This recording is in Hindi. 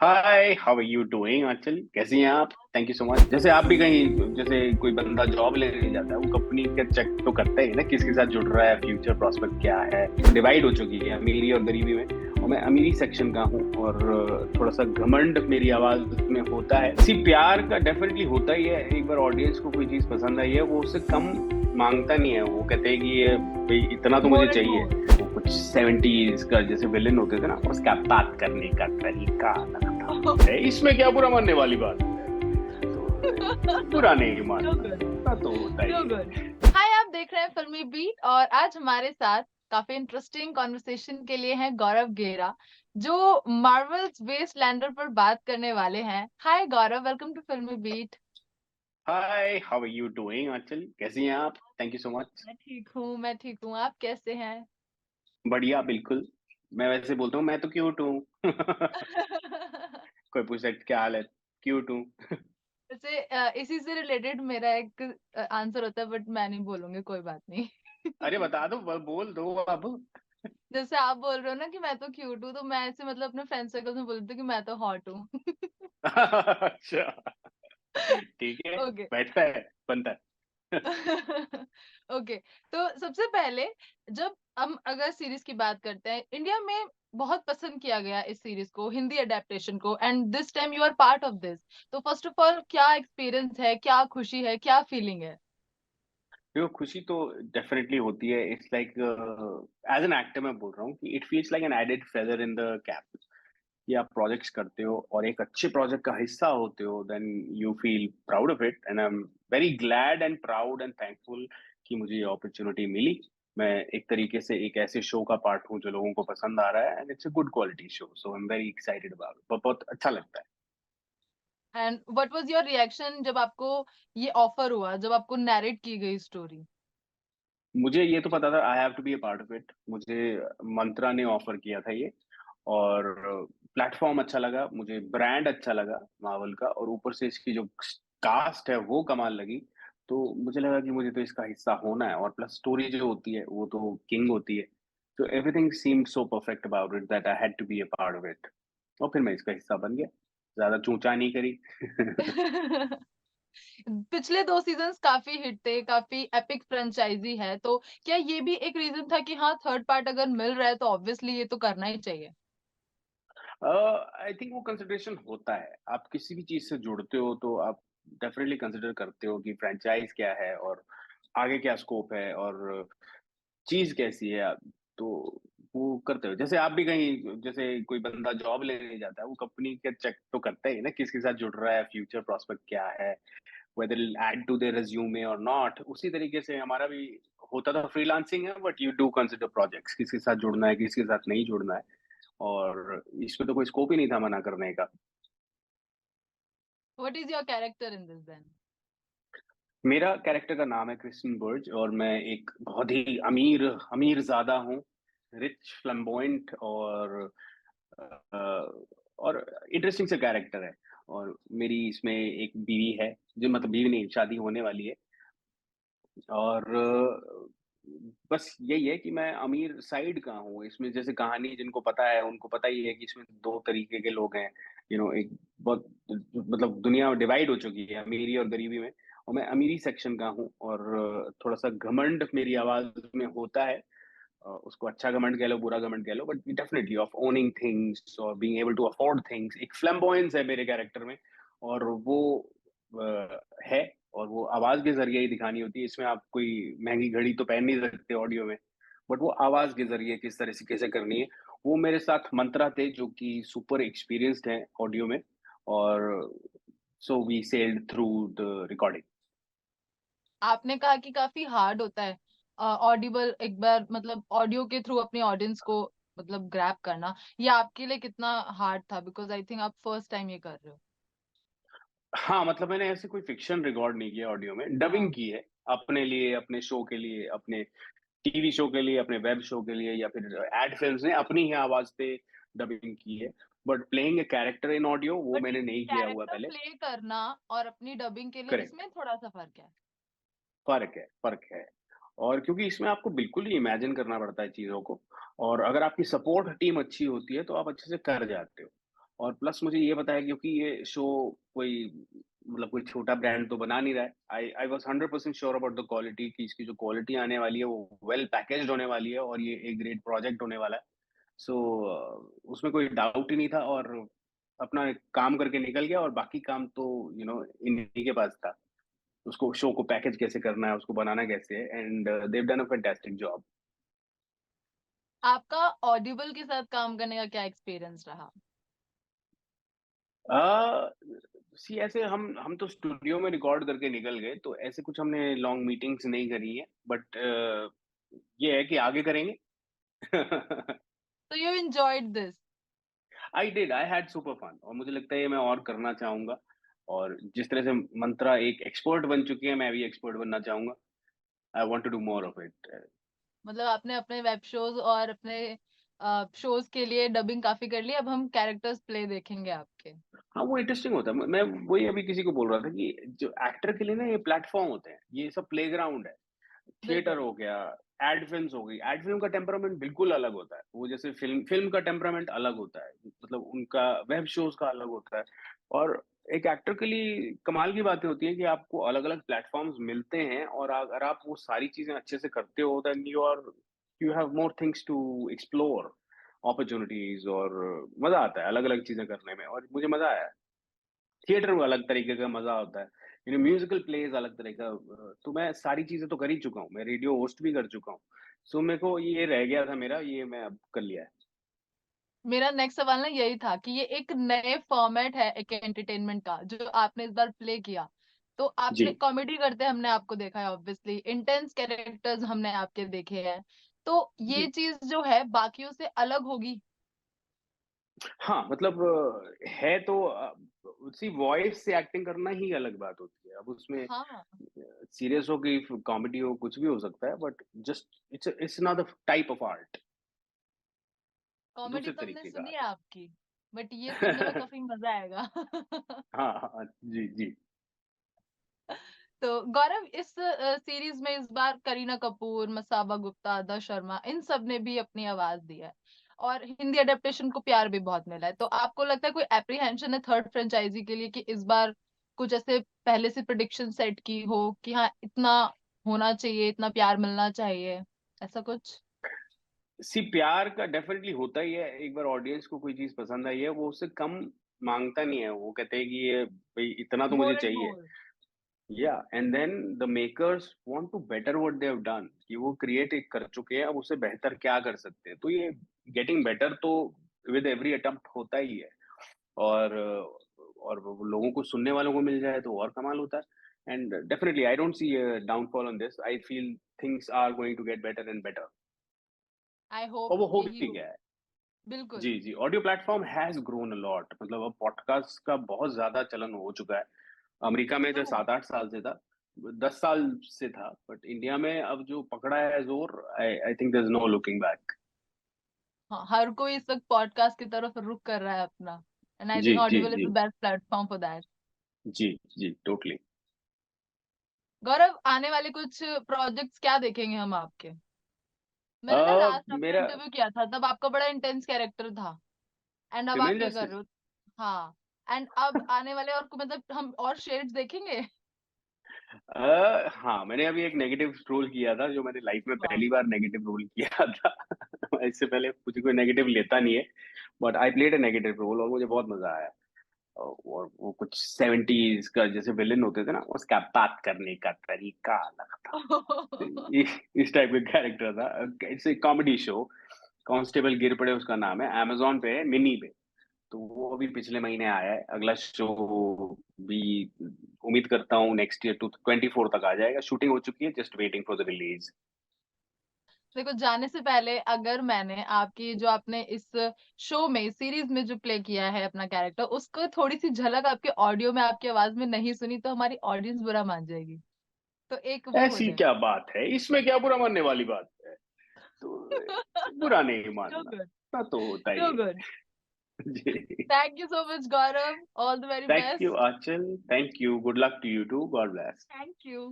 Hi, how are you doing Aanchal? कैसी हैं आप? Thank you so much. जैसे आप भी कहीं, जैसे कोई बंदा जॉब लेने जाता है, वो कंपनी का चेक तो करता ही है ना, किसके साथ जुड़ रहा है, फ्यूचर प्रोस्पेक्ट क्या है। डिवाइड हो चुकी है अमीरी और गरीबी में, और मैं अमीरी सेक्शन का हूँ। और थोड़ा सा घमंड मेरी आवाज में होता है। इसी प्यार का डेफिनेटली होता ही है। एक बार ऑडियंस को कोई चीज पसंद आई है, वो उससे कम मांगता नहीं है। वो कहते हैं कि ये भाई इतना तो मुझे मोर एंड चाहिए। मोर। वो कुछ 70s का जैसे विलेन होते थे ना, उसका बात करने का तरीका अलग था। इसमें क्या बुरा मानने वाली बात है? तो बुरा नहीं सो मानना, गुड। इतना तो होता सो ही गुड। है। हाय, आप देख रहे हैं फिल्मी बीट और आज हमारे साथ काफी इंटरेस्टिंग कॉन्वर्सेशन के लिए हैं गौरव गेरा, जो मार्वल्स वेस्टलैंडर पर बात करने वाले हैं। Hi Gaurav, welcome to Filmibeat. Hi, how are you doing Aanchal? कैसी हैं आप? Thank you so much. मैं ठीक हूँ, आप कैसे हैं? बढ़िया, बिल्कुल। मैं वैसे बोलता हूँ, मैं तो क्यूट हूँ। कोई पूछे क्या हाल है, क्यूट हूँ। वैसे इसी से रिलेटेड मेरा एक आंसर होता है, बट मैं नहीं बोलूंगी, कोई बात नहीं। अरे बता दो, बोल दो अब। जैसे आप बोल रहे हो ना कि मैं तो क्यूट हूँ, तो मैं ऐसे मतलब अपने फ्रेंड सर्कल में बोलती हूँ कि मैं तो हॉट हूँ। अच्छा, ठीक है। ओके। बैठता है, बनता है। ओके। तो सबसे पहले, जब हम अगर सीरीज की बात करते हैं, इंडिया में बहुत पसंद किया गया इस सीरीज को, हिंदी अडेप्टेशन को, and this time you are part of this. तो फर्स्ट ऑफ ऑल, क्या एक्सपीरियंस है, क्या खुशी है, क्या फीलिंग है? देखो, खुशी तो डेफिनेटली होती है। It's like, as an actor मैं बोल रहा हूँ कि it feels like an added feather in the cap. कि आप प्रोजेक्ट्स करते हो और एक अच्छे प्रोजेक्ट का हिस्सा होते हो, then you feel proud of it. And I am very glad and proud and thankful कि मुझे ये अपॉर्चुनिटी मिली। मैं एक तरीके से एक ऐसे शो का पार्ट हूँ जो लोगों को पसंद आ रहा है, and it's a good quality show, so I am very excited about it. बहुत अच्छा लगता है। And what was your reaction जब आपको ये ऑफर हुआ, जब आपको नैरेट की गई स्टोरी? मुझे ये तो पता था I have to be a part of it. मुझे मंत्रा ने ऑफर किया था ये, और प्लेटफॉर्म अच्छा लगा मुझे, ब्रांड अच्छा लगा मार्वल का, और ऊपर से इसकी जो कास्ट है वो कमाल लगी। तो मुझे लगा कि मुझे तो इसका हिस्सा होना है, और प्लस स्टोरी जो होती है वो तो किंग होती है। तो everything seemed so perfect about it that I had to be a part of it. और फिर मैं इसका हिस्सा बन गया। ज्यादा चूचा नहीं करी। पिछले 2 सीजन्स काफ़ी हिट थे, काफ़ी एपिक फ्रैंचाइज़ी है, तो क्या ये भी एक रीज़न था कि हाँ, थर्ड पार्ट अगर मिल रहा है तो ऑब्वियसली ये तो करना ही चाहिए? आई थिंक वो कंसिडरेशन होता है। आप किसी भी चीज से जुड़ते हो तो आप डेफिनेटली कंसिडर करते हो कि फ्रेंचाइज क्या है, और आगे क्या स्कोप है, और चीज कैसी है। तो वो करते हो। जैसे आप भी कहीं, जैसे कोई बंदा जॉब लेने जाता है, वो कंपनी का चेक तो करता ही है ना, किसके साथ जुड़ रहा है, फ्यूचर प्रोस्पेक्ट क्या है, whether add to their resume और नॉट। उसी तरीके से हमारा भी होता था। फ्रीलांसिंग है, but you do consider projects, किसके साथ जुड़ना है, किसके साथ नहीं जुड़ना है। और इसमें तो कोई स्कोप ही नहीं था मना करने का। What is your character in this then? मेरा कैरेक्टर का नाम है क्रिस्टियन बर्ज, और मैं एक बहुत ही अमीर अमीर ज्यादा हूँ। रिच, फ्लैम्बोयंट, और इंटरेस्टिंग सा कैरेक्टर है। और मेरी इसमें एक बीवी है, जो मतलब बीवी नहीं, शादी होने वाली है। और बस यही है कि मैं अमीर साइड का हूँ इसमें। जैसे कहानी जिनको पता है उनको पता ही है कि इसमें दो तरीके के लोग हैं। एक बहुत, मतलब दुनिया डिवाइड हो चुकी है अमीरी और गरीबी में, और मैं अमीरी सेक्शन का हूँ। और थोड़ा सा घमंड मेरी आवाज में होता है। उसको अच्छा घमंड कह लो, बुरा घमंड कह लो, but definitely of owning things और being able to afford things. एक फ्लैम्बॉयंस है मेरे कैरेक्टर में, और वो है। और वो आवाज के जरिए ही दिखानी होती है। इसमें आप कोई महंगी घड़ी तो पहन नहीं सकते ऑडियो में, बट वो आवाज के जरिए किस तरह से कैसे करनी है। वो मेरे साथ मंत्रा थे, जो कि सुपर एक्सपीरियंस्ड हैं ऑडियो में। और so we sailed through the recording. आपने कहा कि काफ़ी हार्ड होता है ऑडिबल एक बार मतलब ऑडियो के थ्रू अपनी ऑडियंस को मतलब ग्रैब करना। ये आपके लिए कितना हार्ड था? बिकॉज़ आई थिंक आप फर्स्ट टाइम ये कर रहे हो। हाँ, मतलब मैंने ऐसे कोई फिक्शन रिकॉर्ड नहीं किया ऑडियो में, डबिंग हाँ। की है। अपने लिए, अपने शो के लिए, अपने टीवी शो के लिए, अपने वेब शो के लिए, या फिर एड फिल्म्स ने अपनी ही आवाज पे डबिंग की है। But playing a character in audio वो बट ये मैंने नहीं किया हुआ कैरेक्टर पहले। प्ले करना और अपनी डबिंग के लिए करेक्ट। इसमें थोड़ा-सा फ़र्क है। फर्क है। और क्योंकि इसमें आपको बिल्कुल ही इमेजिन करना पड़ता है चीजों को। और अगर आपकी सपोर्ट टीम अच्छी होती है तो आप अच्छे से कर जाते हो। और प्लस मुझे ये पता है क्योंकि ये शो कोई मतलब कोई छोटा ब्रांड तो बना नहीं रहा है। I was 100% sure about the quality कि इसकी जो क्वालिटी आने वाली है वो वेल पैकेज्ड होने वाली है और ये एक ग्रेट प्रोजेक्ट होने वाला है। सो उसमें कोई डाउट ही नहीं था और अपना काम करके निकल गया और बाकी काम तो इन्हीं के पास था। उसको शो को पैकेज कैसे करना है, उसको बनाना कैसे है and they have done a fantastic job. आपका ऑडिबल के साथ काम करने का क्या एक्सपीरियंस रहा? अ, सी ऐसे हम तो स्टूडियो में रिकॉर्ड करके निकल गए, तो ऐसे कुछ हमने लॉन्ग मीटिंग्स नहीं करी है, बट ये है कि आगे करेंगे। तो you enjoyed this? I had super fun और मुझे लगता है ये मैं और करना चाहूँगा और जिस तरह से मंत्रा एक एक्सपर्ट बन चुकी है, मैं भी एक्सपर्ट बनना चाहूँगा। I want to do more of it. मतलब आपने अपने वेब शोज़ और अपने शोज़ के लिए डबिंग काफ़ी कर ली, अब हम कैरेक्टर्स प्ले देखेंगे आपके। हाँ, वो इंटरेस्टिंग होता है। मैं वही अभी किसी को बोल रहा था कि जो एक्टर के लिए ना ये प्लेटफ़ॉर्म होते हैं, ये सब प्लेग्राउंड है। थिएटर बिल्कुल। हो गया, एड फ़िल्म्स हो गई, एड फ़िल्म का टेम्परामेंट बिल्कुल अलग होता है। वो जैसे फ़िल्म फ़िल्म का टेम्परामेंट अलग होता है, मतलब उनका वेब शोज़ का अलग होता है और एक एक्टर के लिए कमाल की बातें होती हैं कि आपको अलग-अलग प्लेटफ़ॉर्म्स मिलते हैं और अगर आप वो सारी चीज़ें अच्छे से करते हो then you have more things to explore, opportunities और मज़ा आता है अलग-अलग चीज़ें करने में और मुझे मज़ा आया। थिएटर में अलग तरीके का मज़ा होता है। म्यूज़िकल प्लेज़ अलग तरह का तो मैं सारी चीज़ें तो कर ही चुका हूँ। मैं रेडियो होस्ट भी कर चुका हूँ। सो मेरे को ये रह गया था मेरा, ये मैं अब कर लिया है। मेरा नेक्स्ट सवाल ना यही था कि ये एक नए फॉर्मेट है एक एंटरटेनमेंट का जो आपने इस बार प्ले किया। तो आपने जी, कॉमेडी करते हमने आपको देखा है ऑब्वियसली, इंटेंस कैरेक्टर्स हमने आपके देखे हैं। तो ये जी। चीज़ जो है बाकियों से अलग होगी? हाँ, मतलब है तो सी वॉइस से एक्टिंग करना ही अलग बात होती है। अब उसमें हाँ, सीरियस हो कि कॉमेडी हो, कुछ भी हो सकता है but just it's another type of art, comedy दूसरे तो हमने तरीके का सुनी है आर्ट। आपकी, बट ये सुनने में काफ़ी मज़ा आएगा। हाँ, हाँ, हाँ। जी, जी। तो गौरव इस सीरीज में इस बार करीना कपूर, मसाबा गुप्ता, आदा शर्मा इन सब ने भी अपनी आवाज दी है और हिंदी अडेप्टेशन को प्यार भी बहुत मिला है। तो आपको लगता है कोई एप्रीहेंशन है थर्ड फ्रेंचाइजी के लिए कि इस बार कुछ ऐसे पहले से प्रिडिक्शन सेट की हो कि हाँ इतना होना चाहिए, इतना प्यार मिलना चाहिए, ऐसा कुछ? सी प्यार का डेफिनेटली होता ही है। एक बार ऑडियंस को कोई चीज़ पसंद आई है, वो उससे कम माँगता नहीं है। वो कहते हैं कि ये भई इतना तो मुझे मोर एंड चाहिए। मोर। या and then the makers want to better what they have done कि वो क्रिएट एक कर चुके हैं, अब उससे बेहतर क्या कर सकते हैं। तो ये गेटिंग बेटर तो विद एवरी अटेम्प्ट होता ही है और वो लोगों को सुनने वालों को मिल जाए तो और कमाल होता है। And definitely I don't see a downfall on this. I feel things are going to get better and better I hope और वो हो यही भी हो। गया है। बिल्कुल। जी, जी, audio platform has grown a lot मतलब अब पॉडकास्ट का बहुत ज़्यादा चलन हो चुका है। अमेरिका में तो हाँ 7-8 साल से था, 10 साल से था, बट इंडिया में अब जो पकड़ा है ज़ोर I think there is no looking back. हाँ, हर कोई इस वक्त पॉडकास्ट की तरफ रुख कर रहा है अपना, एंड आई जी, थिंक जी, ऑडिबल इज जी। The best platform for that. जी, जी, टोटली। गौरव आने वाले कुछ प्रोजेक्ट्स क्या देखेंगे हम आपके? मैंने ना लास्ट आपको मेरा इंटरव्यू किया था तब आपका बड़ा इंटेंस कैरेक्टर था, एंड अब आप फीमेल क्या कर रहे जस्टिस हो? हाँ, एंड अब आने वाले और को मतलब हम और शेड्स देखेंगे? हाँ, मैंने अभी एक नेगेटिव रोल किया था, जो मैंने लाइफ़ में वाह। पहली बार नेगेटिव रोल किया था। इससे पहले मुझे कोई नेगेटिव लेता नहीं है, but I played a negative role और मुझे बहुत मज़ा आया। और वो कुछ 70s का जैसे विलेन होते थे ना, उसका बात करने का तरीका अलग था। इ इस टाइप का कैरेक्टर था। It's a comedy show, constable गिर पड़े उसका नाम है, अमेज़न पे है, मिनी पे। तो वो अभी पिछले महीने आया है, अगला शो भी उम्मीद करता हूँ नेक्स्ट ईयर टू 24 तक आ जाएगा। शूटिंग हो चुकी है, just waiting for the release. देखो जाने से पहले अगर मैंने आपकी जो आपने इस शो में सीरीज में जो प्ले किया है अपना कैरेक्टर उसको थोड़ी सी झलक आपके ऑडियो में आपकी आवाज में नहीं सुनी तो हमारी ऑडियंस बुरा मान जाएगी। तो एक वो हो ऐसी जाए। क्या बात है? इसमें क्या बुरा मानने वाली बात है? तो बुरा नहीं So मानना, good. इतना तो होता ही So है। good. Ji. Thank you so much, Gaurav. All the very Thank you, best. Achal. Thank you. Good luck to you too. God bless. Thank you.